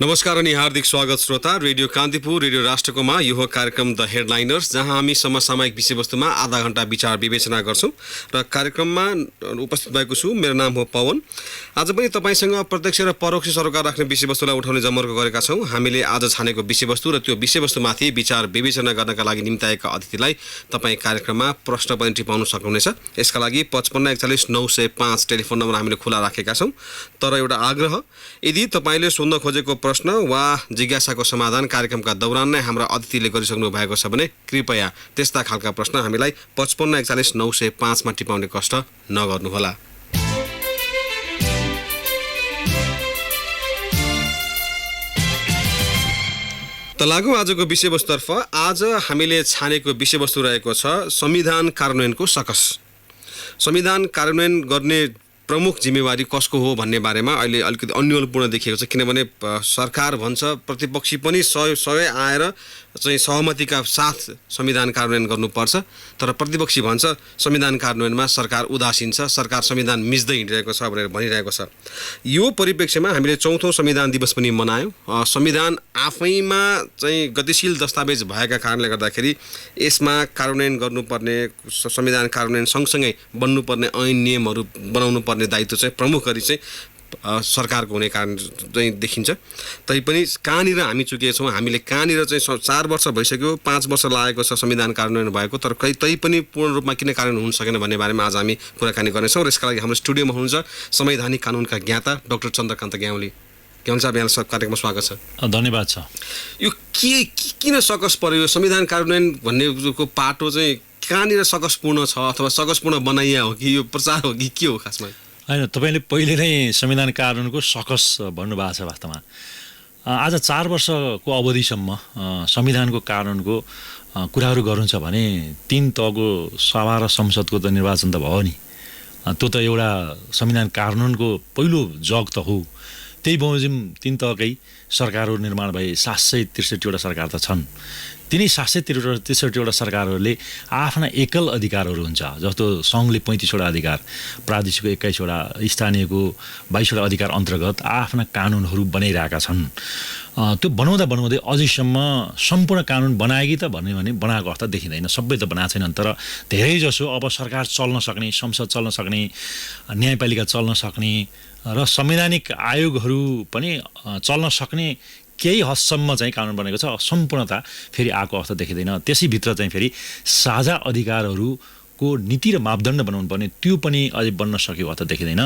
नमस्कार अनि हार्दिक स्वागत श्रोता। रेडियो कान्तिपुर, रेडियो राष्ट्रकोमा यो हो कार्यक्रम द हेडलाइनर्स, जहाँ हामी समसामयिक विषयवस्तुमा आधा घण्टा विचार विवेचना गर्छौँ र कार्यक्रममा उपस्थित भएको छु। मेरो नाम हो पवन। आज पनि तपाईँसँग प्रत्यक्ष र परोक्ष सरोकार राख्ने विषयवस्तुलाई उठाउने जमर्को गरेका छौँ। हामीले आज छानेको विषयवस्तु र त्यो विषयवस्तुमाथि विचार विवेचना गर्नका लागि निम्ताएका अतिथिलाई तपाईँ कार्यक्रममा प्रश्न पनि टिपाउन सक्नुहुनेछ। यसका लागि 55 41 905 टेलिफोन नम्बर हामीले खुला राखेका छौँ। तर एउटा आग्रह, यदि तपाईँले सोध्न खोजेको प्रश्न वा जिज्ञासाको समाधान कार्यक्रमका दौरान नै हाम्रा अतिथिले गरिसक्नु भएको छ भने कृपया त्यस्ता खालका प्रश्न हामीलाई 55 41 905 मा टिपाउने कष्ट नगर्नुहोला। त लागौँ आजको विषयवस्तुतर्फ। आज हामीले छानेको विषयवस्तु रहेको छ संविधान कार्यान्वयनको सकस। संविधान कार्यान्वयन गर्ने प्रमुख जिम्मेवारी कसको हो भन्ने बारेमा अहिले अलिकति अन्योलपूर्ण देखिएको छ। किनभने सरकार भन्छ, प्रतिपक्षी पनि सबै आएर चाहिँ सहमतिका साथ संविधान कार्यान्वयन गर्नुपर्छ, तर प्रतिपक्षी भन्छ संविधान कार्यान्वयनमा सरकार उदासीन छ, सरकार संविधान मिच्दै हिँडिरहेको छ भनेर भनिरहेको छ। यो परिप्रेक्ष्यमा हामीले 4औं संविधान दिवस पनि मनायौँ। संविधान आफैमा चाहिँ गतिशील दस्तावेज भएका कारणले गर्दाखेरि यसमा कार्यान्वयन गर्नुपर्ने, संविधान कार्यान्वयन सँगसँगै बन्नुपर्ने ऐन नियमहरू बनाउनु पर्ने दायित्व चाहिँ प्रमुख गरी चाहिँ सरकारको हुने कारण चाहिँ देखिन्छ। तैपनि कहाँनिर हामी चुकेछौँ, हामीले कहाँनिर चाहिँ 4 वर्ष भइसक्यो, 5 वर्ष लागेको छ संविधान कार्यान्वयन भएको, तर तैपनि पूर्ण रूपमा किन कार्यान्वयन हुन सकेन भन्ने बारेमा आज हामी कुराकानी गर्नेछौँ। र यसका लागि हाम्रो स्टुडियोमा हुनुहुन्छ संवैधानिक कानुनका ज्ञाता डाक्टर चन्द्रकान्त ग्याउली। ग्याउली साहब, यहाँलाई कार्यक्रममा स्वागत छ। धन्यवाद छ। यो किन सकस पर्यो संविधान कार्यान्वयन भन्नेको पाटो चाहिँ कहाँनिर सकसपूर्ण छ, अथवा सकसपूर्ण बनाइया हो कि यो प्रचार हो कि के हो खासमा? होइन, तपाईँले पहिले नै संविधान कार्यान्वयनको सकस भन्नुभएको छ। वास्तवमा आज 4 वर्षको अवधिसम्म संविधानको कार्यान्वयनको कुराहरू गर्नुहुन्छ भने 3 तहको सभा र संसदको त निर्वाचन त भयो नि। त्यो त एउटा संविधान कार्यान्वयनको पहिलो जग त हो। त्यही बमोजिम 3 तहकै सरकारहरू निर्माण भए 763वटा सरकार त छन्। तिनी 763वटा सरकारहरूले आफ्ना एकल अधिकारहरू हुन्छ। जस्तो सङ्घले 35वटा अधिकार, प्रादेशिकको 21वटा, स्थानीयको 22वटा अधिकार अन्तर्गत आफ्ना कानुनहरू बनाइरहेका छन्। त्यो बनाउँदै अझैसम्म सम्पूर्ण कानुन बनाएकी त भन्यो भने बनाएको अवस्था देखिँदैन। सबै त बनाएको छैनन्, तर धेरैजसो अब सरकार चल्न सक्ने, संसद चल्न सक्ने, न्यायपालिका चल्न सक्ने र संवैधानिक आयोगहरू पनि चल्न सक्ने केही हदसम्म चाहिँ कानुन बनेको छ। सम्पूर्णता फेरि आएको अवस्था देखिँदैन। त्यसैभित्र चाहिँ फेरि साझा अधिकारहरूको नीति र मापदण्ड बनाउनु पर्ने, त्यो पनि अझै बन्न सक्यो अवस्था देखिँदैन।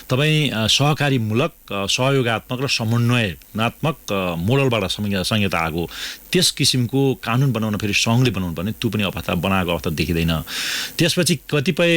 तपाईँ सहकारीमूलक, सहयोगात्मक र समन्वयनात्मक मोडलबाट संहिता आएको त्यस किसिमको कानुन बनाउन फेरि सङ्घले बनाउनु पर्ने, त्यो पनि अवस्था बनाएको अवस्था देखिँदैन। त्यसपछि कतिपय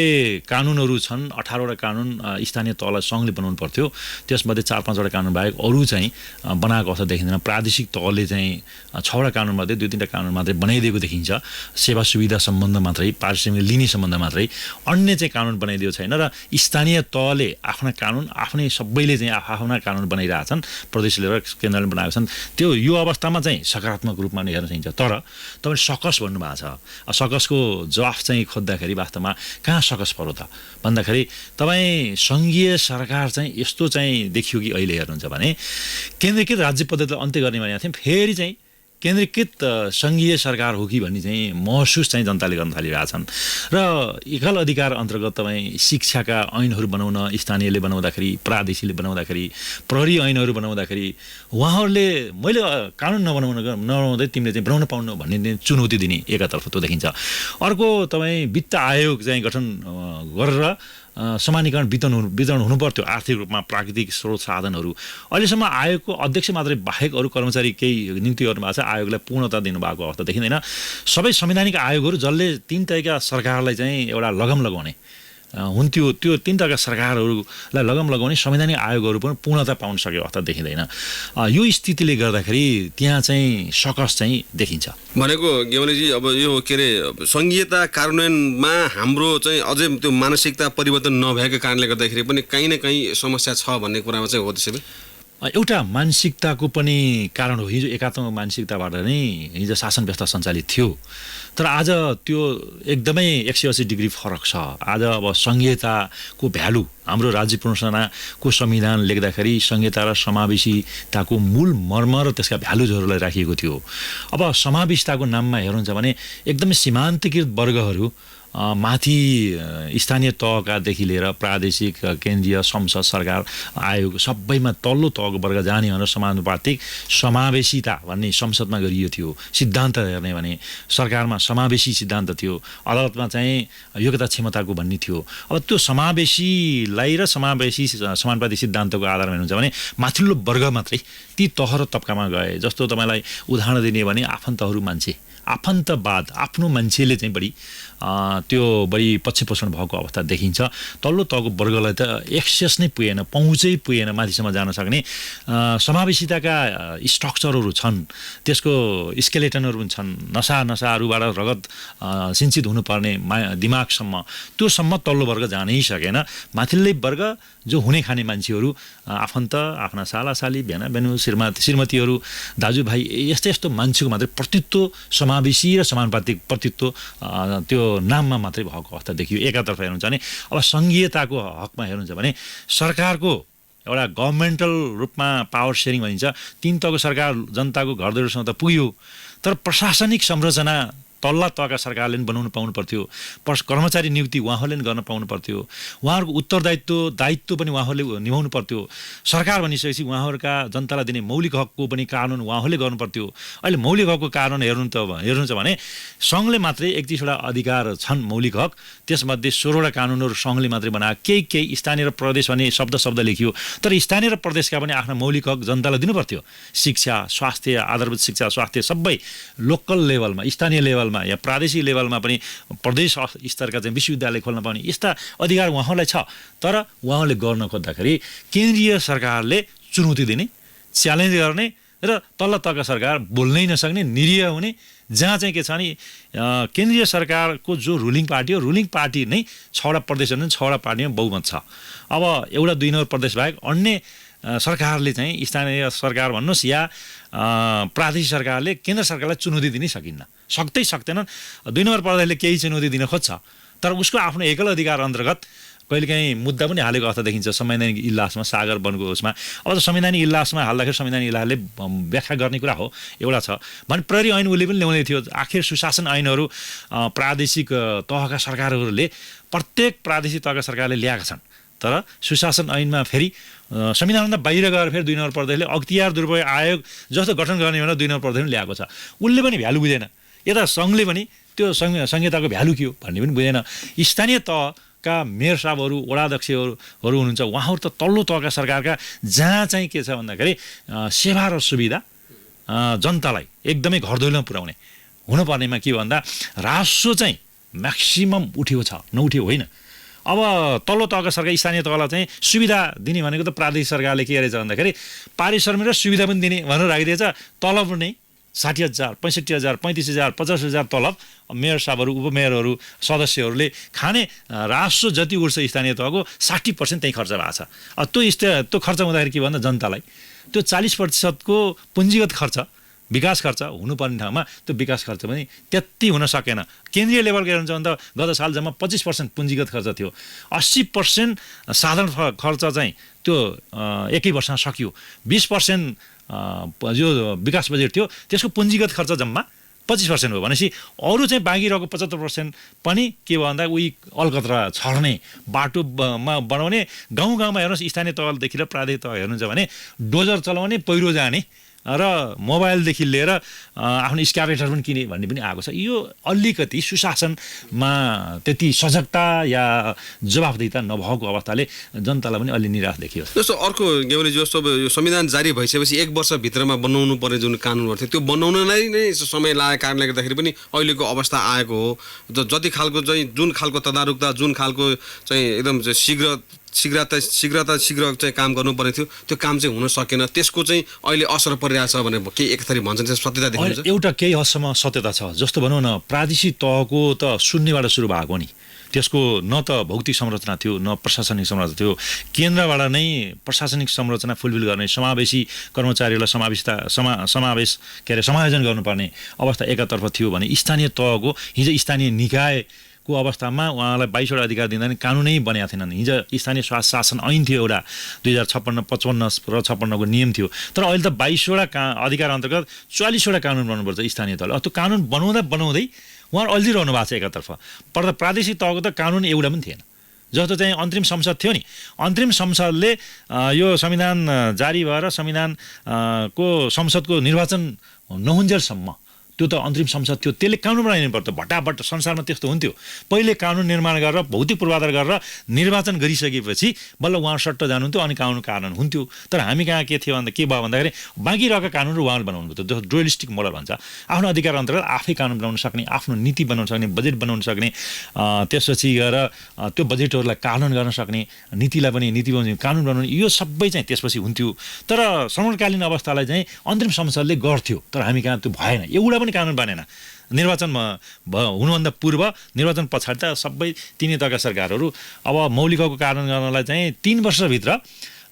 कानुनहरू छन्, 18वटा कानुन स्थानीय तहलाई सङ्घले बनाउनु पर्थ्यो। त्यसमध्ये 4-5वटा कानुन बाहेक अरू चाहिँ बनाएको अवस्था देखिँदैन। प्रादेशिक तहले चाहिँ 6वटा कानुनमध्ये 2-3वटा कानुन मात्रै बनाइदिएको देखिन्छ। सेवा सुविधा सम्बन्ध मात्रै, पारिश्रमिक लिने सम्बन्ध मात्रै, अन्य चाहिँ कानुन बनाइदिएको छैन। र स्थानीय तहले आफ्ना कानुन आफ्नै सबैले चाहिँ आफ्ना कानुन बनाइरहेछन्, प्रदेशले र केन्द्रले बनाएको छन्। त्यो यो अवस्थामा चाहिँ सकारात्मक रूपमा नै हेर्न सकिन्छ। तर तपाईँ सकस भन्नुभएको छ। सकसको जवाफ चाहिँ खोज्दाखेरि वास्तवमा कहाँ सकस पर्यो त भन्दाखेरि तपाईँ सङ्घीय सरकार चाहिँ यस्तो चाहिँ देखियो कि अहिले हेर्नुहुन्छ भने केन्द्रीकृत राज्य पद्धतिलाई अन्त्य गर्ने भनेको थियौँ, फेरि चाहिँ केन्द्रीकृत सङ्घीय सरकार हो कि भन्ने चाहिँ महसुस चाहिँ जनताले गर्न थालिरहेछन्। र एकल अधिकार अन्तर्गत तपाईँ शिक्षाका ऐनहरू बनाउन स्थानीयले बनाउँदाखेरि, प्रादेशिकले बनाउँदाखेरि, प्रहरी ऐनहरू बनाउँदाखेरि उहाँहरूले मैले कानुन नबनाउँदै तिमीले चाहिँ बनाउन पाउनु भन्ने चुनौती दिने एकातर्फ त्यो देखिन्छ। अर्को तपाईँ वित्त आयोग चाहिँ गठन गरेर समानीकरण वितरण हुनुपर्थ्यो, आर्थिक रूपमा प्राकृतिक स्रोत साधनहरू। अहिलेसम्म आयोगको अध्यक्ष मात्रै बाहेक अरू कर्मचारी केही नियुक्ति गर्नुभएको छ, आयोगलाई पूर्णता दिनुभएको अवस्था देखिँदैन। सबै संवैधानिक आयोगहरू जसले 3 तहका सरकारलाई चाहिँ एउटा लगम लगाउने हुन्थ्यो, त्यो 3 तहका सरकारहरूलाई लगम लगाउने संवैधानिक आयोगहरू पनि पूर्णता पाउन सक्यो अवस्था देखिँदैन। यो स्थितिले गर्दाखेरि त्यहाँ चाहिँ सकस चाहिँ देखिन्छ। भनेको ग्याउलीजी, अब यो के अरे सङ्घीयता कार्यान्वयनमा हाम्रो चाहिँ अझै त्यो मानसिकता परिवर्तन नभएको कारणले गर्दाखेरि पनि कहीँ न कहीँ समस्या छ भन्ने कुरामा चाहिँ हो। त्यसैले एउटा मानसिकताको पनि कारण हो। हिजो एकात्मक मानसिकताबाट नै हिजो शासन व्यवस्था सञ्चालित थियो, तर आज त्यो एकदमै 180 डिग्री फरक छ। आज अब संघीयताको भ्यालु, हाम्रो राज्य पुनर्संरचनाको संविधान लेख्दाखेरि संघीयता र समावेशिताको मूल मर्म र त्यसका भ्यालुजहरूलाई राखिएको थियो। अब समावेशिताको नाममा हेर्नुहुन्छ भने एकदमै सीमान्तकृत वर्गहरू माथि स्थानीय तहकादेखि लिएर प्रादेशिक, केन्द्रीय, संसद, सरकार, आयोग सबैमा तल्लो तहको वर्ग जाने भनेर समानुपातिक समावेशिता भन्ने संसदमा गरियो थियो। सिद्धान्त हेर्ने भने सरकारमा समावेशी सिद्धान्त थियो, अदालतमा चाहिँ योग्यता क्षमताको भन्ने थियो। अब त्यो समावेशीलाई र समावेशी समानुपातिक सिद्धान्तको आधारमा हेर्नुहुन्छ भने माथिल्लो वर्ग मात्रै ती तह र तबकामा गए। जस्तो तपाईँलाई उदाहरण दिने भने आफन्तहरू मान्छे, आफन्तवाद, आफ्नो मान्छेले चाहिँ त्यो बढी पक्षपोषण भएको अवस्था देखिन्छ। तल्लो तहको वर्गलाई त एक्सेस नै पुगेन, पहुँचै पुगेन माथिसम्म जान सक्ने। समावेशिताका स्ट्रक्चरहरू छन्, त्यसको स्केलेटनहरू पनि छन्, नसाहरूबाट रगत सिञ्चित हुनुपर्ने दिमागसम्म, त्योसम्म तल्लो वर्ग जानै सकेन। माथिल्लै वर्ग जो हुने खाने मान्छेहरू, आफन्त, आफ्ना सालासाली, बेना-बेनु, श्रीमतीहरू, दाजुभाइ, यस्तो यस्तो मान्छेको मात्रै प्रतित्व, समावेशी र समानुपातिक प्रतित्व त्यो नाममा मात्रै भएको अवस्था देखियो एकातर्फ हेर्नुहुन्छ भने। अब सङ्घीयताको हकमा हेर्नुहुन्छ भने सरकारको एउटा गभर्मेन्टल रूपमा पावर सेयरिङ भनिन्छ, 3 तहको सरकार जनताको घरदैलोसँग त पुग्यो, तर प्रशासनिक संरचना तल्ला तहका सरकारले पनि बनाउनु पाउनु पर्थ्यो, कर्मचारी नियुक्ति उहाँहरूले पनि गर्न पाउनु पर्थ्यो, उहाँहरूको दायित्व पनि उहाँहरूले निभाउनु पर्थ्यो। सरकार भनिसकेपछि उहाँहरूका जनतालाई दिने मौलिक हकको पनि कानुन उहाँहरूले गर्नु पर्थ्यो। अहिले मौलिक हकको कानुन हेर्नुहुन्छ भने सङ्घले मात्रै 31वटा अधिकार छन् मौलिक हक, त्यसमध्ये 16वटा कानुनहरू सङ्घले मात्रै बनायो। केही स्थानीय र प्रदेश भन्ने शब्द लेखियो, तर स्थानीय र प्रदेशका पनि आफ्ना मौलिक हक जनतालाई दिनु पर्थ्यो। शिक्षा, स्वास्थ्य, आधारभूत शिक्षा, स्वास्थ्य सबै लोकल लेभलमा, स्थानीय लेभलमा या प्रादेशिक लेभलमा पनि प्रदेश स्तरका चाहिँ विश्वविद्यालय खोल्न पाउने यस्ता अधिकार उहाँहरूलाई छ। तर उहाँहरूले गर्न खोज्दाखेरि केन्द्रीय सरकारले चुनौती दिने, च्यालेन्ज गर्ने र तल्लो तहका सरकार बोल्नै नसक्ने, निरीह हुने। जहाँ चाहिँ के छ भने केन्द्रीय सरकारको जो रुलिङ पार्टी हो, रुलिङ पार्टी नै 6वटा प्रदेश हुन्, 6वटा पार्टीमा बहुमत छ। अब एउटा 2 नम्बर प्रदेश बाहेक अन्य सरकारले चाहिँ स्थानीय सरकार भन्नुहोस् या प्रादेशिक सरकारले केन्द्र सरकारलाई चुनौती दिनै सक्दैनन्। 2 नम्बर प्रदेशले केही चुनौती दिन खोज्छ, तर उसको आफ्नो एकल अधिकार अन्तर्गत कहिलेकाहीँ मुद्दा पनि हालेको अवस्था देखिन्छ संवैधानिक इजलासमा, सागर वनको उसमा। अब त संवैधानिक इजलासमा हाल्दाखेरि संवैधानिक इजलासले व्याख्या गर्ने कुरा हो, एउटा छ भने प्रहरी ऐन उसले पनि ल्याउँदै थियो। आखिर सुशासन ऐनहरू प्रादेशिक तहका सरकारहरूले, प्रत्येक प्रादेशिक तहका सरकारले ल्याएका छन्, तर सुशासन ऐनमा फेरि संविधानभन्दा बाहिर गएर फेरि 2 नम्बर प्रदेशले अख्तियार दुरुपयोग आयोग जस्तो गठन गर्ने भनेर 2 नम्बर प्रदेशले ल्याएको छ। उसले पनि भ्यालु बुझेन, यता सङ्घले पनि त्यो संहिताको भ्यालु के हो भन्ने पनि बुझेन। स्थानीय तहका मेयर साहबहरू, वडाध्यक्षहरू हुनुहुन्छ, उहाँहरू त तल्लो तहका सरकारका जहाँ चाहिँ के छ भन्दाखेरि सेवा र सुविधा जनतालाई एकदमै घरदैलोमा पुर्याउने हुनुपर्नेमा के भन्दा राजस्व चाहिँ म्याक्सिमम उठेको छ, नउठेको होइन। अब तल्लो तहका सरकार स्थानीय तहलाई चाहिँ सुविधा दिने भनेको त प्रादेशिक सरकारले के गरेछ भन्दाखेरि पारिश्रमिक र सुविधा पनि दिने भनेर राखिदिएछ। तलब नै 60,000, 65,000, 35,000, 50,000 तलब मेयर साहबहरू, उपमेयरहरू, सदस्यहरूले खाने। राजस्व जति उठ्छ स्थानीय तहको 60% त्यही खर्च भएको छ। त्यो खर्च हुँदाखेरि के भन्दा जनतालाई त्यो 40%को पुँजीगत खर्च, विकास खर्च हुनुपर्ने ठाउँमा त्यो विकास खर्च पनि त्यति हुन सकेन। केन्द्रीय लेभलको हेर्नुहुन्छ भने त गत साल जम्मा 25% पुँजीगत खर्च थियो, 80% साधारण खर्च चाहिँ त्यो एकै वर्षमा सकियो। 20% जो विकास बजेट थियो त्यसको पुँजीगत खर्च जम्मा 25% हो भनेपछि अरू चाहिँ बाँकी रहेको 75% पनि के भन्दा उही अलकत्रा छर्ने, बाटोमा बनाउने, गाउँमा हेर्नुहोस् स्थानीय तहदेखि र प्रादेशिक तह हेर्नुहुन्छ भने डोजर चलाउने, पहिरो जाने र मोबाइलदेखि लिएर आफ्नो स्क्याभेटर पनि किने भन्ने पनि आएको छ। यो अलिकति सुशासनमा त्यति सजगता या जवाफदेहिता नभएको अवस्थाले जनतालाई पनि अलि निराश देखियो। जस्तो अर्को गेवली जस्तो यो संविधान जारी भइसकेपछि 1 वर्षभित्रमा बनाउनु पर्ने जुन कानुनहरू थियो त्यो बनाउनलाई नै समय लागेको कारणले गर्दाखेरि पनि अहिलेको अवस्था आएको हो। जति खालको चाहिँ जुन खालको तदारुकता, जुन खालको चाहिँ एकदम शीघ्र चाहिँ काम गर्नुपर्ने थियो त्यो काम चाहिँ हुन सकेन। त्यसको चाहिँ अहिले असर परिरहेछ भने के एक थरी भन्छन् सत्यता देखिन्छ? एउटा केही हदसम्म सत्यता छ। जस्तो भनौँ न, प्रादेशिक तहको त शून्यबाट सुरु भएको नि, त्यसको न त भौतिक संरचना थियो न प्रशासनिक संरचना थियो। केन्द्रबाट नै प्रशासनिक संरचना फुलफिल गर्ने समावेशी कर्मचारीहरूलाई समावेश के अरे समायोजन गर्नुपर्ने अवस्था एकातर्फ थियो भने स्थानीय तहको हिजो स्थानीय निकायको अवस्थामा उहाँलाई 22वटा अधिकार दिँदा नि कानुनै बनेका थिएनन्। हिजो स्थानीय स्वास्थ्य शासन ऐन थियो एउटा 2056, 55 र 56 को नियम थियो। तर अहिले त 22वटा अधिकार अन्तर्गत 44वटा कानुन बनाउनुपर्छ स्थानीय तहले। त्यो कानुन बनाउँदै उहाँहरू अल्झिरहनु भएको छ एकातर्फ। प्रादेशिक तहको त कानुन एउटा पनि थिएन। जस्तो चाहिँ अन्तरिम संसद थियो नि, अन्तरिम संसदले यो संविधान जारी भएर संविधानको संसदको निर्वाचन नहुन्जेलसम्म त्यो त अन्तरिम संसद थियो, त्यसले कानुन बनाइदिनु पर्थ्यो। भटाभट संसारमा त्यस्तो हुन्थ्यो। पहिले कानुन निर्माण गरेर भौतिक पूर्वाधार गरेर निर्वाचन गरिसकेपछि बल्ल उहाँ सट्ट जानुहुन्थ्यो अनि कानुन हुन्थ्यो। तर हामी कहाँ के थियो भन्दा के भयो भन्दाखेरि बाँकी रहेका कानुनहरू उहाँले बनाउनु पर्थ्यो। जस्तो डुअलिस्टिक मोडल भन्छ, आफ्नो अधिकार अन्तर्गत आफै कानुन बनाउन सक्ने, आफ्नो नीति बनाउन सक्ने, बजेट बनाउन सक्ने, त्यसपछि गएर त्यो बजेटहरूलाई कानुन गर्न सक्ने, नीतिलाई पनि नीति बनाउने, कानुन बनाउने, यो सबै चाहिँ त्यसपछि हुन्थ्यो। तर समकालीन अवस्थालाई चाहिँ अन्तरिम संसदले गर्थ्यो। तर हामी कहाँ त्यो भएन, एउटा पनि कानुन बनेन। निर्वाचनमा हुनुभन्दा पूर्व, निर्वाचन पछाडि त सबै तिनै तहका सरकारहरू अब मौलिक हकको कानुन गर्नलाई चाहिँ 3 वर्षभित्र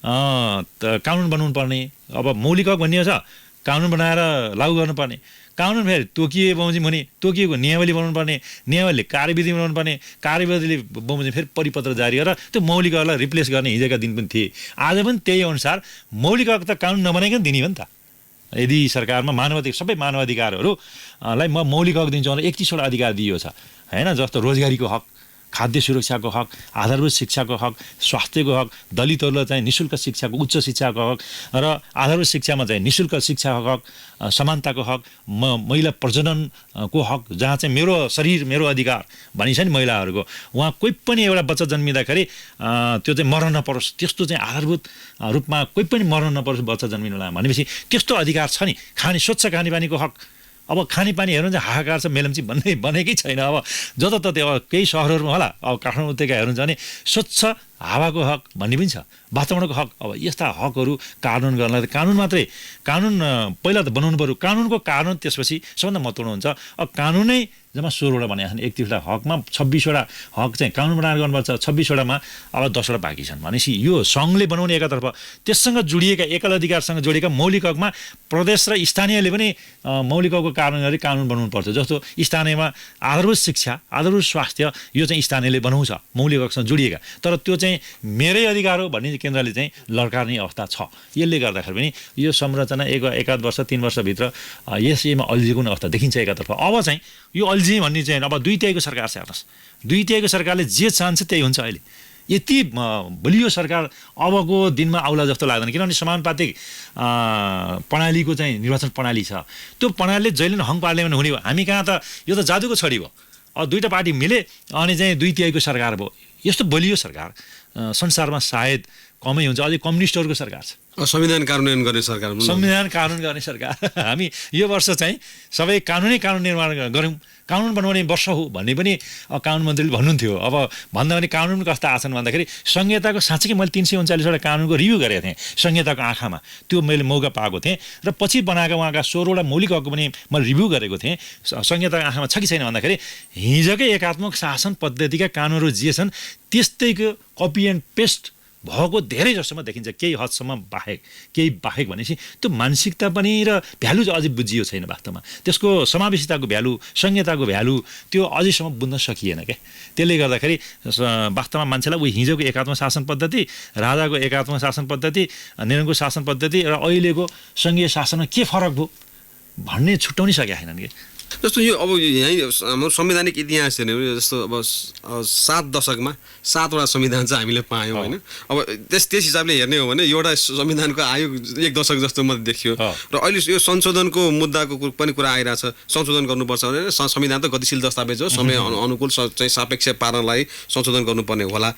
कानुन बनाउनु पर्ने। अब मौलिक हक भन्ने छ, कानुन बनाएर लागू गर्नुपर्ने। कानुन फेरि तोकिए बमोजिम हुने, तोकिएको नियमावली बनाउनु पर्ने, नियमावलीले कार्यविधि बनाउनु पर्ने, कार्यविधिले बमोजिम फेरि परिपत्र जारी गरेर त्यो मौलिक हकलाई रिप्लेस गर्ने हिजोका दिन पनि थिए। आज पनि त्यही अनुसार मौलिक हक त कानुन नबनाइकन दिने हो नि त। यदि सरकारमा सबै मानवाधिकारहरूलाई म मौलिक हक दिन्छु भनेर 31वटा अधिकार दिइएको छ हैन। जस्तो रोजगारीको हक, खाद्य सुरक्षाको हक, आधारभूत शिक्षाको हक, स्वास्थ्यको हक, दलितहरूलाई चाहिँ निःशुल्क शिक्षाको, उच्च शिक्षाको हक र आधारभूत शिक्षामा चाहिँ निःशुल्क शिक्षाको हक, समानताको हक, महिला प्रजननको हक, जहाँ चाहिँ मेरो शरीर मेरो अधिकार भनिन्छ नि महिलाहरूको, उहाँ कोही पनि एउटा बच्चा जन्मिँदाखेरि त्यो चाहिँ मर्न नपरोस्, त्यस्तो चाहिँ आधारभूत रूपमा कोही पनि मर्न नपरोस् बच्चा जन्मिनुलाई भनेपछि त्यस्तो अधिकार छ नि। स्वच्छ खानेपानीको हक, अब खानेपानी हेर्नु चाहिँ हाहाकार छ, मेलम्ची बनेकै छैन। अब जताततै अब केही सहरहरूमा होला, अब काठमाडौँ उपत्यका हेर्नुहुन्छ भने स्वच्छ हावाको हक भन्ने पनि छ, वातावरणको हक। अब यस्ता हकहरू कानुन गर्नलाई कानुन मात्रै, कानुन पहिला त बनाउनु पऱ्यो। कानुनको कानुन त्यसपछि सबभन्दा महत्त्वपूर्ण हुन्छ। अब कानुनै जम्मा 16वटा भनेका छन्। 31वटा हकमा 26वटा हक चाहिँ कानुन बनाएर गर्नुपर्छ, 26वटामा अब 10वटा बाँकी छन्। भनेपछि यो सङ्घले बनाउने एकातर्फ, त्यससँग जोडिएका एकल अधिकारसँग जोडिएका मौलिक हकमा प्रदेश र स्थानीयले पनि मौलिक हकको कानुन गरी कानुन बनाउनु पर्छ। जस्तो स्थानीयमा आधारभूत शिक्षा, आधारभूत स्वास्थ्य, यो चाहिँ स्थानीयले बनाउँछ मौलिक हकसँग जोडिएका। तर त्यो चाहिँ मेरै अधिकार हो भन्ने केन्द्रले चाहिँ लड्कार्ने अवस्था छ। यसले गर्दाखेरि पनि यो संरचना एकाध वर्ष 3 वर्षभित्र यसैमा अल्झिएको अवस्था देखिन्छ एकातर्फ। अब चाहिँ यो अल्झिए भन्ने चाहिँ अब 2 सरकार छ हेर्नुहोस्। 2 सरकारले जे चाहन्छ त्यही हुन्छ। अहिले यति बलियो सरकार अबको दिनमा आउला जस्तो लाग्दैन, किनभने समानुपातिक प्रणालीको चाहिँ निर्वाचन प्रणाली छ। त्यो प्रणालीले जहिले पनि हङ पार्लियामेन्ट हुने हो। हामी कहाँ त यो त जादुको छडी भयो। अब 2टा पार्टी मिले अनि चाहिँ 2/3 सरकार भयो। यस्तो बलियो सरकार संसारमा सायद कमै हुन्छ। अझै कम्युनिस्टहरूको सरकार छ, संविधान कार्यान्वयन गर्ने सरकार, संविधान कानुन गर्ने सरकार। हामी यो वर्ष चाहिँ सबै कानुन निर्माण गऱ्यौँ, कानुन बनाउने वर्ष हो भन्ने पनि कानुन मन्त्रीले भन्नुहुन्थ्यो। अब भन्दा पनि कानुन कस्ता आछन् भन्दाखेरि संहिताको साँच्चै मैले 339वटा कानुनको रिभ्यू गरेको थिएँ संहिताको आँखामा, त्यो मैले मौका पाएको थिएँ। र पछि बनाएका उहाँका 16वटा मौलिक हकको पनि मैले रिभ्यू गरेको थिएँ। संहिताको आँखामा छ कि छैन भन्दाखेरि हिजोकै एकात्मक शासन पद्धतिका कानुनहरू जे छन् त्यस्तैको कपी एन्ड पेस्ट भएको धेरै जसोमा देखिन्छ। केही हदसम्म केही बाहेक भनेपछि त्यो मानसिकता पनि र भ्यालु चाहिँ अझै बुझियो छैन वास्तवमा। त्यसको समावेशिताको भ्यालु, संहिताको भ्यालु त्यो अझैसम्म बुझ्न सकिएन क्या। त्यसले गर्दाखेरि वास्तवमा मान्छेलाई हिजोको एकात्मक शासन पद्धति, राजाको एकात्मक शासन पद्धति, निरङ्कुश शासन पद्धति र अहिलेको सङ्घीय शासनमा के फरक भयो भन्ने छुट्याउनै सकेका छैनन् कि। जस्तो यो अब यहीँ हाम्रो संवैधानिक इतिहास हेर्ने हो, जस्तो अब 7 दशकमा 7वटा संविधान चाहिँ हामीले पायौँ होइन। अब त्यस हिसाबले हेर्ने हो भने एउटा संविधानको आयोग 1 दशक जस्तो मात्रै देखियो। र अहिले यो संशोधनको मुद्दाको पनि कुरा आइरहेछ। संशोधन गर्नुपर्छ भने संविधान त गतिशील दस्तावेज हो, समय अनुकूल चाहिँ सापेक्ष पार्नलाई संशोधन गर्नुपर्ने होला।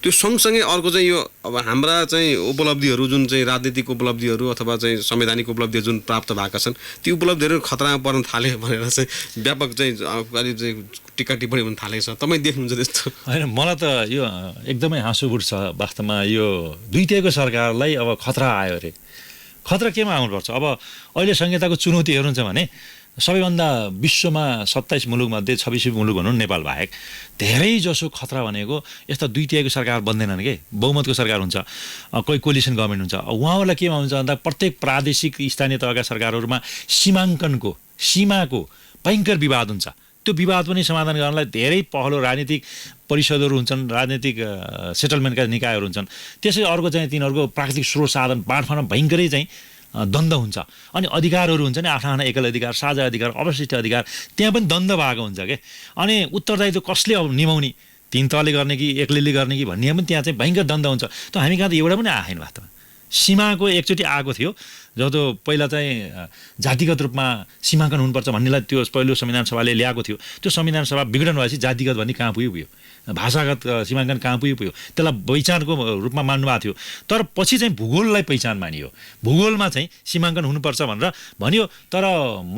त्यो सँगसँगै अर्को चाहिँ यो अब हाम्रा चाहिँ उपलब्धिहरू जुन चाहिँ राजनीतिक उपलब्धिहरू अथवा चाहिँ संवैधानिक उपलब्धिहरू जुन प्राप्त भएका छन् त्यो उपलब्धिहरू खतरामा पर्न थाले भनेर चाहिँ व्यापक चाहिँ अलि चाहिँ टिका टिप्पणी हुन थालेको छ। तपाईँ देख्नुहुन्छ त्यस्तो? होइन, मलाई त यो एकदमै हाँसो उठ्छ वास्तवमा। यो 2/3 सरकारलाई अब खतरा आयो अरे। खतरा केमा आउनुपर्छ? अब अहिले संहिताको चुनौती हेर्नुहुन्छ भने सबैभन्दा विश्वमा 27 मुलुकमध्ये 26 मुलुक भनौँ नेपाल बाहेक धेरै जसो खतरा भनेको यस्ता 2/3 सरकार बन्दैनन् के बहुमतको सरकार हुन्छ कोही कोलिसन गभर्मेन्ट हुन्छ उहाँहरूलाई केमा हुन्छ भन्दा प्रत्येक प्रादेशिक स्थानीय तहका सरकारहरूमा सीमाको भयङ्कर विवाद हुन्छ त्यो विवाद पनि समाधान गर्नलाई धेरै पहलो राजनीतिक परिषदहरू हुन्छन् राजनीतिक सेटलमेन्टका निकायहरू हुन्छन् त्यसै अर्को चाहिँ तिनीहरूको प्राकृतिक स्रोत साधन बाँडफाँडमा भयङ्करै चाहिँ द्वन्द्व हुन्छ अनि अधिकारहरू हुन्छ नि आफ्ना एकल अधिकार साझा अधिकार अवशिष्ट अधिकार त्यहाँ पनि द्वन्द्व भएको हुन्छ के अनि उत्तरदायित्व कसले अब निभाउने 3 तहले गर्ने कि एक्लैले गर्ने कि भन्ने पनि त्यहाँ चाहिँ भयङ्कर द्वन्द्व हुन्छ त हामी कहाँ त एउटा पनि आएन वास्तवमा सीमाको एकचोटि आएको थियो जब पहिला चाहिँ जातिगत रूपमा सीमाङ्कन हुनुपर्छ भन्नेलाई त्यो पहिलो संविधान सभाले ल्याएको थियो त्यो संविधान सभा विघटन भएपछि जातिगत भन्ने कहाँ पुग्यो भाषागत सीमाङ्कन कहाँ पुग्यो त्यसलाई पहिचानको रूपमा मान्नुभएको थियो तर पछि चाहिँ भूगोललाई पहिचान मानियो भूगोलमा चाहिँ सीमाङ्कन हुनुपर्छ भनेर भन्यो तर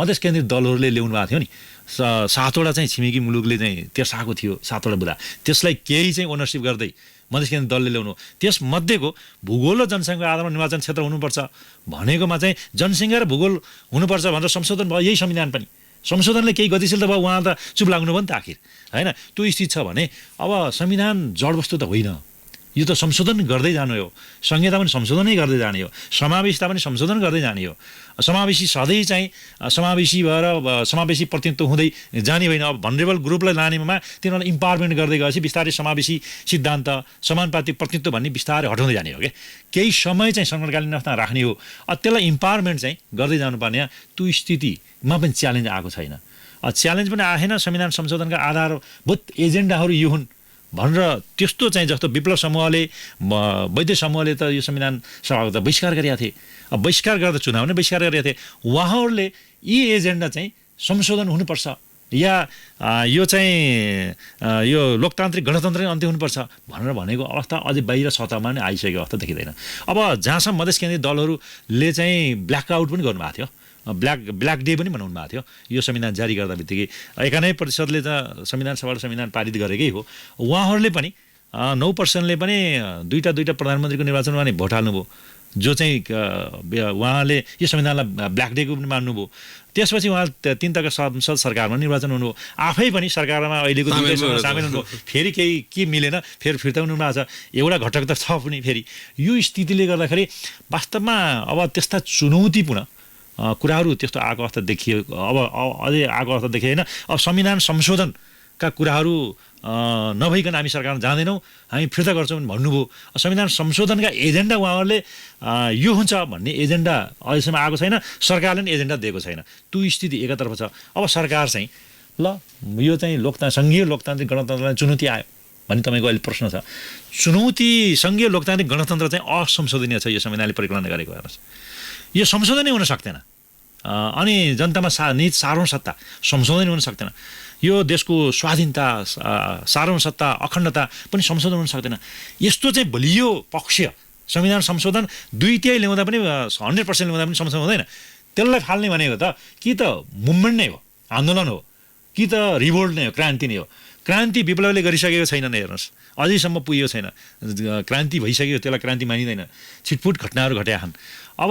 मधेस केन्द्रित दलहरूले ल्याउनु भएको थियो नि 7वटा चाहिँ छिमेकी मुलुकले चाहिँ तेर्साएको थियो 7वटा बुदा त्यसलाई केही चाहिँ ओनरसिप गर्दै मधेस केन्द्रित दलले ल्याउनु त्यसमध्येको भूगोल र जनसङ्ख्याको आधारमा निर्वाचन क्षेत्र हुनुपर्छ भनेकोमा चाहिँ जनसङ्ख्या र भूगोल हुनुपर्छ भनेर संशोधन भयो यही संविधान पनि संशोधनले केही गतिशीलता भयो उहाँ त चुप लाग्नु भयो नि त आखिर होइन त्यो स्थिति छ भने अब संविधान जडवस्तु त होइन यो त संशोधन गर्दै जानु हो संहिता पनि संशोधनै गर्दै जाने हो समावेशिता पनि संशोधन गर्दै जाने हो समावेशी सधैँ चाहिँ समावेशी भएर समावेशी प्रतिनिधित्व हुँदै जाने होइन अब भनरेबल ग्रुपलाई लानेमा तिनीहरूलाई इम्पावरमेन्ट गर्दै गएपछि बिस्तारै समावेशी सिद्धान्त समानुपातिक प्रतिनिधित्व भन्ने बिस्तारै हटाउँदै जाने हो क्या केही समय चाहिँ सङ्कटकालीन अवस्थामा राख्ने हो त्यसलाई इम्पावरमेन्ट चाहिँ गर्दै जानुपर्ने त्यो स्थितिमा पनि च्यालेन्ज आएको छैन च्यालेन्ज पनि आएन संविधान संशोधनका आधारभूत एजेन्डाहरू यो हुन् भनेर त्यस्तो चाहिँ जस्तो विप्लव समूहले वैद्य समूहले त यो संविधान सभाको त बहिष्कार गरेका थिए अब बहिष्कार गर्दा चुनाव नै बहिष्कार गरेका थिए उहाँहरूले यी एजेन्डा चाहिँ संशोधन हुनुपर्छ या यो चाहिँ यो लोकतान्त्रिक गणतन्त्र नै अन्त्य हुनुपर्छ भनेर भनेको अवस्था अझै बाहिर सतहमा नै आइसकेको अवस्था देखिँदैन अब जहाँसम्म मधेस केन्द्रित दलहरूले चाहिँ ब्ल्याकआउट पनि गर्नुभएको थियो ब्ल्याक डे पनि मनाउनु भएको थियो यो संविधान जारी गर्दा बित्तिकै 91% त संविधान सभाबाट संविधान पारित गरेकै हो उहाँहरूले पनि 9%ले पनि दुईटा प्रधानमन्त्रीको निर्वाचनमा नि भोट हाल्नुभयो जो चाहिँ उहाँले यो संविधानलाई ब्ल्याक डेको पनि मान्नुभयो त्यसपछि उहाँ 3 तहका संसद सरकारमा निर्वाचन हुनुभयो आफै पनि सरकारमा अहिलेको दुईटैसँग सामेल हुनुभयो फेरि केही के मिलेन फेरि फिर्ता हुनुभएको छ एउटा घटक त छ पनि फेरि यो स्थितिले गर्दाखेरि वास्तवमा अब त्यस्ता चुनौतीपूर्ण कुराहरू त्यस्तो आएको अवस्था देखियो अब अझै आएको अवस्था देखिएन अब संविधान संशोधनका कुराहरू नभइकन हामी सरकारमा जाँदैनौँ हामी फिर्ता गर्छौँ भने भन्नुभयो संविधान संशोधनका एजेन्डा उहाँहरूले यो हुन्छ भन्ने एजेन्डा अहिलेसम्म आएको छैन सरकारले पनि एजेन्डा दिएको छैन त्यो स्थिति एकातर्फ छ अब सरकार चाहिँ ल यो चाहिँ सङ्घीय लोकतान्त्रिक गणतन्त्रलाई चुनौती आयो भन्ने तपाईँको अहिले प्रश्न छ चुनौती सङ्घीय लोकतान्त्रिक गणतन्त्र चाहिँ असंशोधनीय छ यो संविधानले परिकल्पना गरेको हेर्नुहोस् यो संशोधनै हुन सक्दैन अनि जनतामा निहित सार्वभौम सत्ता संशोधन हुन सक्दैन यो देशको स्वाधीनता सार्वभौम सत्ता अखण्डता पनि संशोधन हुन सक्दैन यस्तो चाहिँ बलियो पक्ष संविधान संशोधन 2/3 ल्याउँदा पनि 100% ल्याउँदा पनि संशोधन हुँदैन त्यसलाई फाल्ने भनेको त कि त मुभमेन्ट नै हो आन्दोलन हो कि त रिभोल्ट नै हो क्रान्ति नै हो क्रान्ति विप्लवले गरिसकेको छैन नै हेर्नुहोस् अझैसम्म पुगेको छैन क्रान्ति भइसक्यो त्यसलाई क्रान्ति मानिँदैन छिटफुट घटनाहरू घटेका छन् अब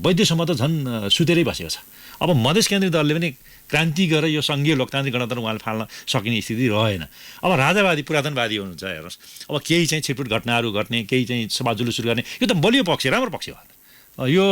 वैद्यसम्म त झन् सुतेरै बसेको छ अब मधेस केन्द्रित दलले पनि क्रान्ति गरेर यो सङ्घीय लोकतान्त्रिक गणतन्त्र उहाँले फाल्न सकिने स्थिति रहेन अब राजावादी पुरातनवादी हुनुहुन्छ हेर्नुहोस् अब केही चाहिँ छिटफुट घटनाहरू घट्ने केही चाहिँ सभा जुलुसहरू गर्ने यो त बलियो पक्ष राम्रो पक्ष हो यो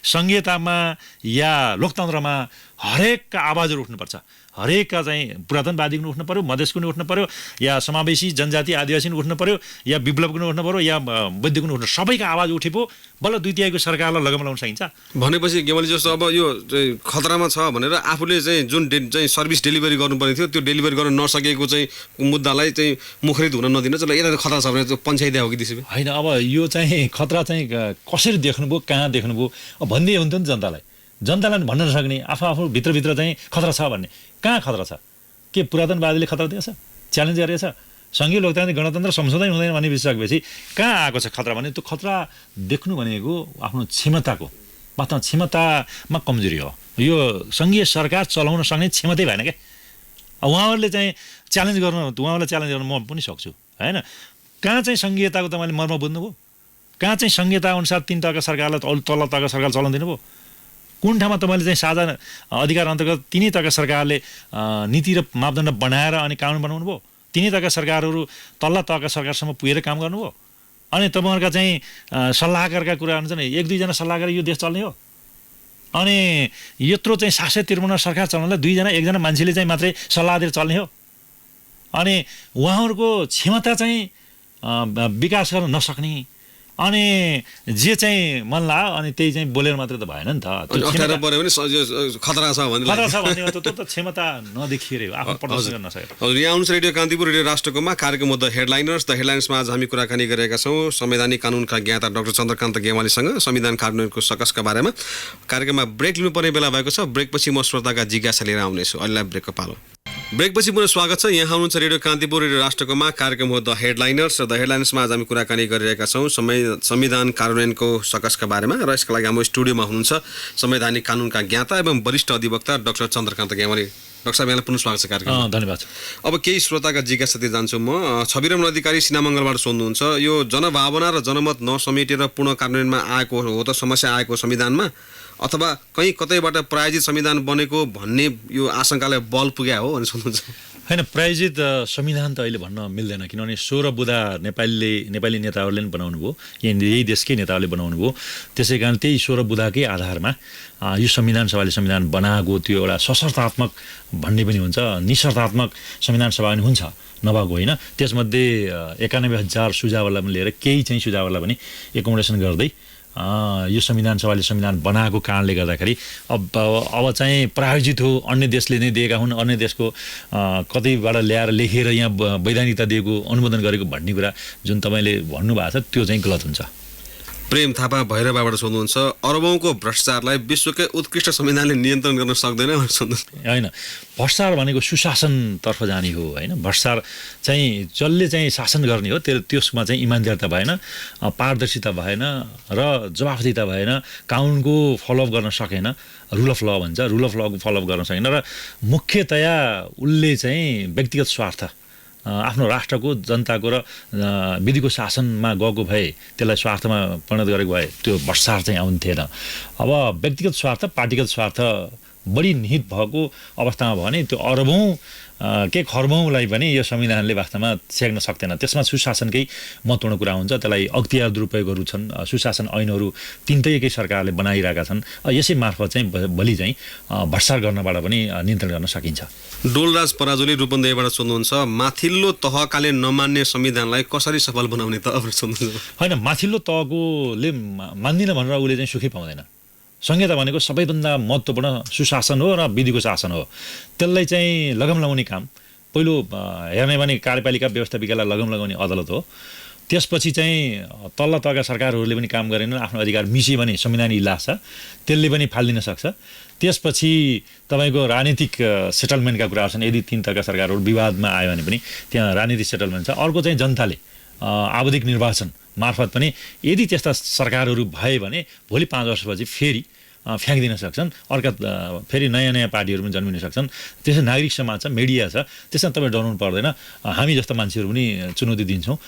सङ्घीयतामा या लोकतन्त्रमा हरेकका आवाजहरू उठ्नुपर्छ हरेकका चाहिँ पुरातनवादी पनि उठ्नु पऱ्यो मधेसको पनि उठ्नु पऱ्यो या समावेशी जनजाति आदिवासी पनि उठ्नु पऱ्यो या विप्लवको पनि उठ्नु पऱ्यो या वैद्यको पनि उठ्नु सबैको आवाज उठेको बल्ल 2/3 सरकारलाई लगम लाउन सकिन्छ भनेपछि गेमली जस्तो अब यो चाहिँ खतरामा छ भनेर आफूले चाहिँ जुन चाहिँ सर्भिस डेलिभरी गर्नुपर्ने थियो त्यो डेलिभरी गर्न नसकेको चाहिँ मुद्दालाई चाहिँ मुखरित हुन नदिन चाहिँ यता खतरा छ भने त्यो पञ्चायत हो कि त्यसै होइन अब यो चाहिँ खतरा चाहिँ कसरी देख्नुभयो कहाँ देख्नुभयो अब भन्दै हुन्थ्यो नि जनतालाई भन्न नसक्ने आफू भित्रभित्र चाहिँ खतरा छ भन्ने कहाँ खतरा छ के पुरातनवादीले खतरा दिएको छ च्यालेन्ज गरेको छ सङ्घीय लोकतान्त्रिक गणतन्त्र संशोधन हुँदैन भन्ने बिर्सिसकेपछि कहाँ आएको छ खतरा भने त्यो खतरा देख्नु भनेको आफ्नो क्षमताको वास्तवमा क्षमतामा कमजोरी हो यो सङ्घीय सरकार चलाउन सक्ने क्षमतै भएन क्या उहाँहरूले चाहिँ च्यालेन्ज गर्न म पनि सक्छु होइन कहाँ चाहिँ सङ्घीयताको तपाईँले मर्म बुझ्नुभयो कहाँ चाहिँ सङ्घीयता अनुसार 3 तहका सरकारलाई तल्लो तहका सरकार चलाउन दिनुभयो कुन ठाउँमा तपाईँले चाहिँ साझा अधिकार अन्तर्गत तिनै तहका सरकारले नीति र मापदण्ड बनाएर अनि कानुन बनाउनु भयो, तिनै तहका सरकारहरू तल्ला तहका सरकारसम्म पुगेर काम गर्नुभयो, अनि तपाईँहरूका चाहिँ सल्लाहकारका कुराहरू चाहिँ एक दुईजना सल्लाहकार यो देश चल्ने हो, अनि यत्रो चाहिँ 753 सरकार चल्नलाई एकजना मान्छेले चाहिँ मात्रै सल्लाह दिएर चल्ने हो, अनि उहाँहरूको क्षमता चाहिँ विकास गर्न नसक्ने, अनि जे चाहिँ मन लाग्यो अनि त्यही चाहिँ बोलेर मात्रै त भएन नि त। अप्ठ्यारो पर्यो भने खतरा छ भन्ने त्यो त क्षमता नदेखिएर आफ्नो प्रदर्शन गर्न नसकेर। हजुर, यहाँ आउनुहुन्छ रेडियो कान्तिपुर रेडियो राष्ट्रकोमा कार्यक्रम द हेडलाइनर्समा आज हामी कुराकानी गरेका छौँ संवैधानिक कानुनका ज्ञाता डाक्टर चन्द्रकान्त गेवालीसँग संविधान कार्यान्वयनको सकसका बारेमा। कार्यक्रममा ब्रेक लिनुपर्ने बेला भएको छ, ब्रेकपछि म श्रोताका जिज्ञासा लिएर आउनेछु। अहिलेलाई ब्रेकको पालो। ब्रेकपछि पुनः स्वागत छ। यहाँ हुनुहुन्छ रेडियो कान्तिपुर रेडियो राष्ट्रकोमा कार्यक्रम हो द हेडलाइनर्स र द हेडलाइनर्समा आज हामी कुराकानी गरिरहेका छौँ संविधान कार्यान्वयनको सकसका बारेमा, र यसका लागि हाम्रो स्टुडियोमा हुनुहुन्छ संवैधानिक कानुनका ज्ञाता एवं वरिष्ठ अधिवक्ता डाक्टर चन्द्रकान्त गेवाली। डाक्टर साहब, यहाँलाई पुनः स्वागत छ कार्यक्रममा। धन्यवाद। अब केही श्रोताका जिज्ञासातिर जान्छु म। छविराम अधिकारी सिनामङ्गलबाट सोध्नुहुन्छ, यो जनभावना र जनमत नसमेटेर पूर्ण कार्यान्वयनमा आएको हो त समस्या आएको संविधानमा, अथवा कहीँ कतैबाट प्रायोजित संविधान बनेको भन्ने यो आशंकालाई बल पुग्या हो भनेर सोध्नुहुन्छ? होइन, प्रायोजित संविधान त अहिले भन्न मिल्दैन, किनभने 16 बुँदा नेपाली नेताहरूले पनि बनाउनु भयो, यही देशकै नेताहरूले बनाउनु भयो। त्यसै कारण त्यही 16 बुँदाकै आधारमा यो संविधान सभाले संविधान बनाएको त्यो एउटा सशर्तात्मक भन्ने पनि हुन्छ, निशर्तात्मक संविधान सभा पनि हुन्छ, नभएको होइन। त्यसमध्ये 91,000 सुझावहरूलाई पनि लिएर केही चाहिँ सुझावहरूलाई पनि एकोमोडेसन गर्दै यो संविधान सभाले संविधान बनाएको कारणले गर्दाखेरि अब चाहिँ प्रायोजित हो, अन्य देशले नै दिएका हुन्, अन्य देशको कतैबाट ल्याएर लेखेर यहाँ वैधानिकता दिएको अनुमोदन गरेको भन्ने कुरा जुन तपाईँले भन्नुभएको छ त्यो चाहिँ गलत हुन्छ। प्रेम थापा भैरवाबाट सोध्नुहुन्छ, अरबौँको भ्रष्टाचारलाई विश्वकै उत्कृष्ट संविधानले नियन्त्रण गर्न सक्दैन भनेर सोध्नुहुन्छ? होइन, भ्रष्टाचार भनेको सुशासनतर्फ जाने हो होइन। भ्रष्टाचार चाहिँ जसले चाहिँ शासन गर्ने हो त्यसमा चाहिँ इमान्दारिता भएन, पारदर्शिता भएन र जवाफदेहिता भएन, कानुनको फलोअप गर्न सकेन, रुल अफ ल भन्छ, रुल अफ लको फलोअप गर्न सकेन, र मुख्यतया उसले चाहिँ व्यक्तिगत स्वार्थ आफ्नो राष्ट्रको जनताको र विधिको शासनमा गएको भए त्यसलाई स्वार्थमा परिणत गरेको भए त्यो भ्रष्टाचार चाहिँ आउने थिएन। अब व्यक्तिगत स्वार्थ पार्टीगत स्वार्थ बढी निहित भएको अवस्थामा भयो भने त्यो अरबौँ के खर्बौँलाई पनि यो संविधानले वास्तवमा छेक्न सक्दैन। त्यसमा सुशासनकै महत्त्वपूर्ण कुरा हुन्छ, त्यसलाई अख्तियार दुरुपयोगहरू छन्, सुशासन ऐनहरू तिनटैकै सरकारले बनाइरहेका छन्। यसै मार्फत चाहिँ भोलि चाहिँ भ्रष्टाचार गर्नबाट पनि नियन्त्रण गर्न सकिन्छ। डोलराज पराजुली रूपन्देहीबाट सोध्नुहुन्छ, माथिल्लो तहकाले नमान्ने संविधानलाई कसरी सफल बनाउने त भनेर सोध्नुहुन्छ? होइन, माथिल्लो तहकोले मान्दिनँ भनेर उसले चाहिँ सुखै पाउँदैन। संहिता भनेको सबैभन्दा महत्त्वपूर्ण सुशासन हो र विधिको शासन हो, त्यसलाई चाहिँ लगाम लगाउने काम पहिलो हेर्ने भने कार्यपालिका व्यवस्थापिकालाई लगाम लगाउने अदालत हो। त्यसपछि चाहिँ तल्ला तहका सरकारहरूले पनि काम गरेनन्, आफ्नो अधिकार मिसियो भने संविधान इजलास छ त्यसले पनि फालिदिन सक्छ। त्यसपछि तपाईँको राजनीतिक सेटलमेन्टका कुराहरू छन्, यदि तीन तहका सरकारहरू विवादमा आयो भने पनि त्यहाँ राजनीतिक सेटलमेन्ट छ। अर्को चाहिँ जनताले आवधिक निर्वाचन मार्फत पनि यदि त्यस्ता सरकारहरू भए भने भोलि 5 वर्षपछि फेरि फ्याँकिदिन सक्छन्, अर्का फेरि नयाँ नयाँ पार्टीहरू पनि जन्मिन सक्छन्। त्यसै नागरिक समाज छ, मिडिया छ, त्यसमा तपाईँ डराउनु पर्दैन। हामी जस्ता मान्छेहरू पनि चुनौती दिन्छौँ,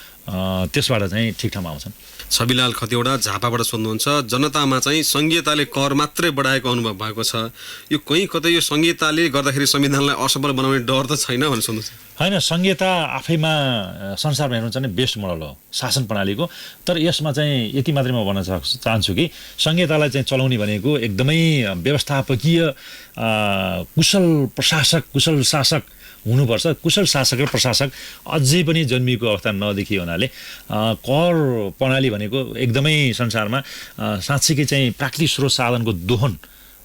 त्यसबाट चाहिँ ठिक ठाउँमा आउँछन्। छविलाल खतिवडा झापाबाट सोध्नुहुन्छ, जनतामा चाहिँ संहिताले कर मात्रै बढाएको अनुभव भएको छ, यो कहीँ कतै यो संहिताले गर्दाखेरि संविधानलाई असफल बनाउने डर त छैन भनेर सोध्नुहुन्छ? होइन, संहिता आफैमा संसारमा हेर्नुहुन्छ भने बेस्ट मोडल हो शासन प्रणालीको, तर यसमा चाहिँ यति मात्रै म भन्न चाहन्छु कि संहितालाई चाहिँ चलाउने भनेको एकदमै व्यवस्थापकीय कुशल प्रशासक कुशल शासक हुनुपर्छ। कुशल शासक र प्रशासक अझै पनि जन्मिएको अवस्था नदेखिए हुनाले कर प्रणाली भनेको एकदमै संसारमा साँच्चीकै चाहिँ प्राकृतिक स्रोत साधनको दोहन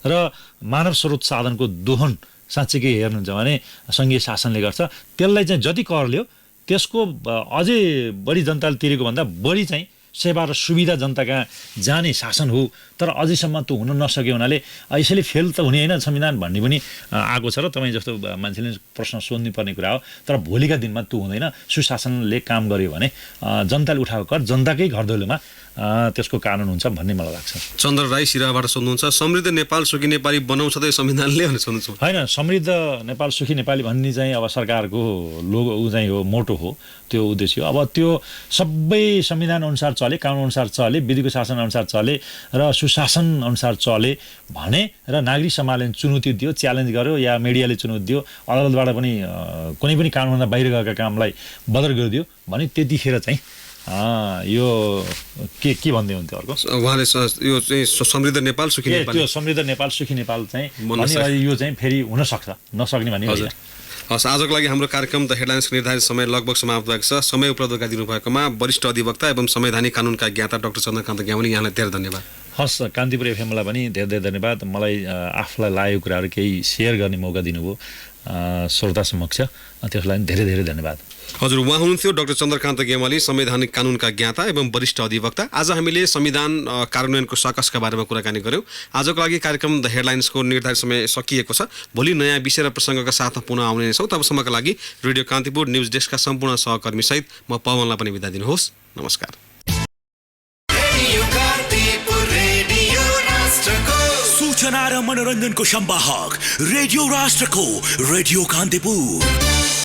र मानव स्रोत साधनको दोहन साँच्चीकै हेर्नुहुन्छ भने सङ्घीय शासनले गर्छ। त्यसलाई चाहिँ जति कर ल्यो त्यसको अझै बढी जनताले तिरेको भन्दा बढी चाहिँ सेवा र सुविधा जनताका जाने शासन हो, तर अझैसम्म त्यो हुन नसक्यो हुनाले यसैले फेल त हुने होइन संविधान भन्ने पनि आएको छ। र तपाईँ जस्तो मान्छेले प्रश्न सोध्नु पर्ने कुरा हो, तर भोलिका दिनमा त्यो हुँदैन। सुशासनले काम गर्यो भने जनताले उठाएको कर जनताकै घरदैलोमा त्यसको कानुन हुन्छ भन्ने मलाई लाग्छ। चन्द्र राई सिराबाट सोध्नुहुन्छ, समृद्ध नेपाल सुखी नेपाली बनाउँछ त संविधानले भनेर सोध्नुहुन्छ? होइन, समृद्ध नेपाल सुखी नेपाली भन्ने चाहिँ अब सरकारको लोगो चाहिँ हो, मोटो हो, त्यो उद्देश्य हो। अब त्यो सबै संविधान अनुसार चले, कानुनअनुसार चले, विधिको शासन अनुसार चले र सुशासन अनुसार चले भने र नागरिक समाजले चुनौती दियो, च्यालेन्ज गर्यो या मिडियाले चुनौती दियो, अदालतबाट पनि कुनै पनि कानुनभन्दा बाहिर गएका कामलाई बदर गरिदियो भने त्यतिखेर चाहिँ यो के भन्दै हुन्थ्यो अर्को उहाँले यो चाहिँ समृद्ध नेपाल सुखी नेपाल, त्यो समृद्ध नेपाल सुखी नेपाल चाहिँ यो चाहिँ फेरि हुन सक्छ, नसक्ने भन्ने होइन। हस्, आजको लागि हाम्रो कार्यक्रम द हेडलाइन्सको निर्धारित समय लगभग समाप्त भएको छ। समय उपलब्धता दिनुभएकोमा वरिष्ठ अधिवक्ता एवं संवैधानिक कानुनका ज्ञाता डाक्टर चन्द्रकान्त ग्यावाली, यहाँलाई धेरै धन्यवाद। हस्, कान्तिपुर एफएमलाई पनि धेरै धेरै धन्यवाद। मलाई आफूलाई लागेको कुराहरू केही सेयर गर्ने मौका दिनुभयो श्रोता समक्ष, त्यसलाई धेरै धेरै धन्यवाद। हजुर, उहाँ हुनुहुन्थ्यो डाक्टर चन्द्रकान्त गेवाली, संवैधानिक कानुनका ज्ञाता एवं वरिष्ठ अधिवक्ता। आज हामीले संविधान कार्यान्वयनको सकसका बारेमा कुराकानी गऱ्यौँ। आजको लागि कार्यक्रम द हेडलाइन्सको निर्धारित समय सकिएको छ। भोलि नयाँ विषय र प्रसङ्गका साथमा पुनः आउने छौँ। तबसम्मका लागि रेडियो कान्तिपुर न्युज डेस्कका सम्पूर्ण सहकर्मीसहित म पवनलाई पनि बिदा दिनुहोस्। नमस्कार। सूचना र मनोरञ्जनको सम्वाहक रेडियो राष्ट्रको रेडियो कान्तिपुर।